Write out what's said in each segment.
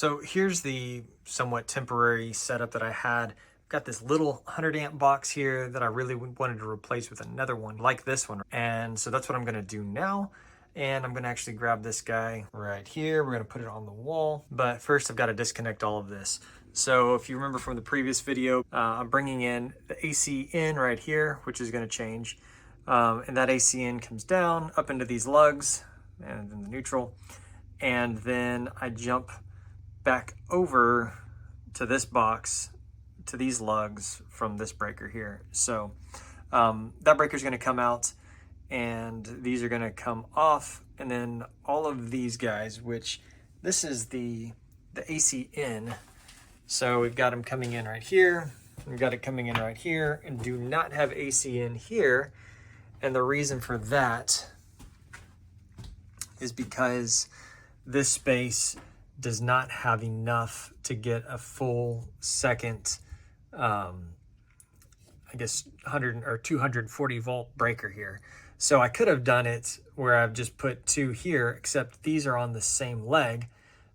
So here's the somewhat temporary setup that I had. Got this little 100 amp box here that I really wanted to replace with another one like this one. And so that's what I'm gonna do now. And I'm gonna actually grab this guy right here. We're gonna put it on the wall. But first I've gotta disconnect all of this. So if you remember from the previous video, I'm bringing in the AC in right here, which is gonna change. And that AC in comes down up into these lugs and then the neutral. And then I jump back over to this box, to these lugs from this breaker here. So that breaker is going to come out and these are going to come off, and then all of these guys, which this is the AC in. So we've got them coming in right here, we've got it coming in right here, and do not have AC in here. And the reason for that is because this space does not have enough to get a full second, I guess 100 or 240 volt breaker here. So I could have done it where I've just put two here, except these are on the same leg.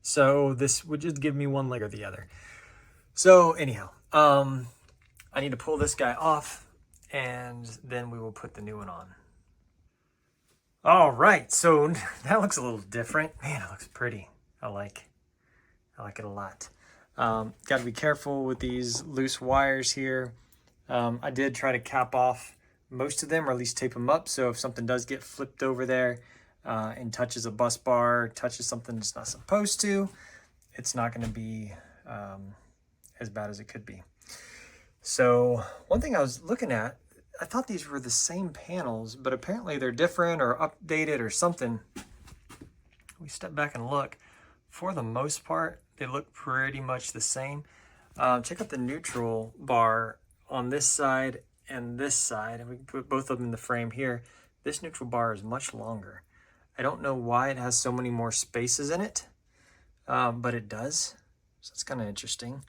So this would just give me one leg or the other. So anyhow, I need to pull this guy off and then we will put the new one on. All right, so that looks a little different. Man, it looks pretty. I like it a lot. Got to be careful with these loose wires here. I did try to cap off most of them, or at least tape them up, so if something does get flipped over there and touches a bus bar, touches something it's not supposed to, it's not going to be as bad as it could be. So one thing I was looking at, I thought these were the same panels, but apparently they're different or updated or something. We step back and look. For the most part, they look pretty much the same. Check out the neutral bar on this side and this side. And we can put both of them in the frame here. This neutral bar is much longer. I don't know why it has so many more spaces in it, but it does. So it's kind of interesting.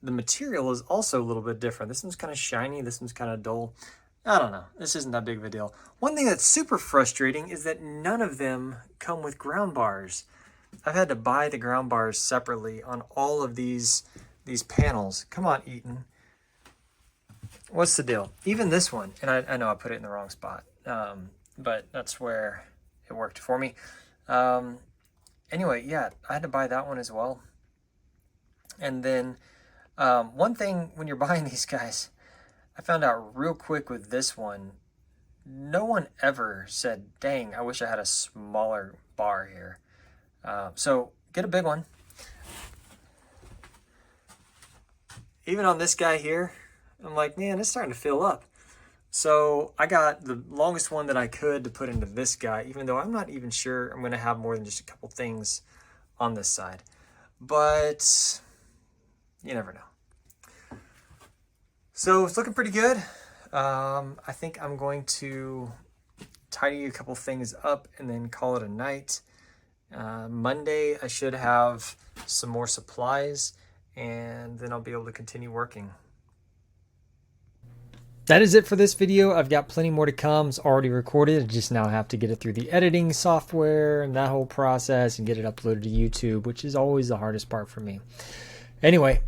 The material is also a little bit different. This one's kind of shiny. This one's kind of dull. I don't know. This isn't that big of a deal. One thing that's super frustrating is that none of them come with ground bars. I've had to buy the ground bars separately on all of these panels. Come on, EATON. What's the deal? Even this one, and I know I put it in the wrong spot, but that's where it worked for me. Anyway, yeah, I had to buy that one as well. And then one thing when you're buying these guys, I found out real quick with this one, no one ever said, dang, I wish I had a smaller bar here. So get a big one. Even on this guy here, I'm like, man, it's starting to fill up. So I got the longest one that I could to put into this guy, even though I'm not even sure I'm going to have more than just a couple things on this side. But you never know. So it's looking pretty good. I think I'm going to tidy a couple things up and then call it a night. Monday, I should have some more supplies, and then I'll be able to continue working. That is it for this video. I've got plenty more to come. It's already recorded. I just now have to get it through the editing software and that whole process and get it uploaded to YouTube, which is always the hardest part for me. Anyway,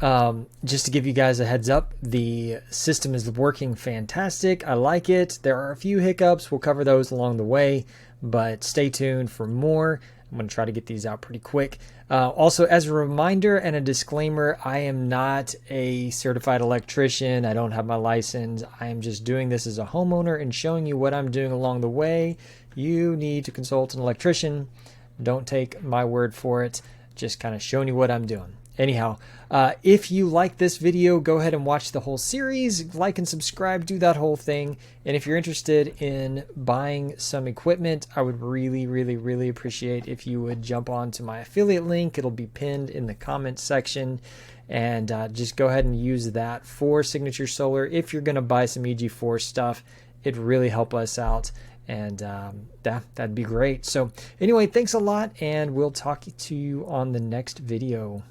just to give you guys a heads up, the system is working fantastic. I like it. There are a few hiccups. We'll cover those along the way, but stay tuned for more. I'm going to try to get these out pretty quick. Also, as a reminder and a disclaimer, I am not a certified electrician. I don't have my license. I am just doing this as a homeowner and showing you what I'm doing along the way. You need to consult an electrician. Don't take my word for it. Just kind of showing you what I'm doing. Anyhow, if you like this video, go ahead and watch the whole series, like and subscribe, do that whole thing. And if you're interested in buying some equipment, I would really, really, really appreciate if you would jump on to my affiliate link. It'll be pinned in the comments section. And just go ahead and use that for Signature Solar. If you're going to buy some EG4 stuff, it'd really help us out. And that'd be great. So anyway, thanks a lot, and we'll talk to you on the next video.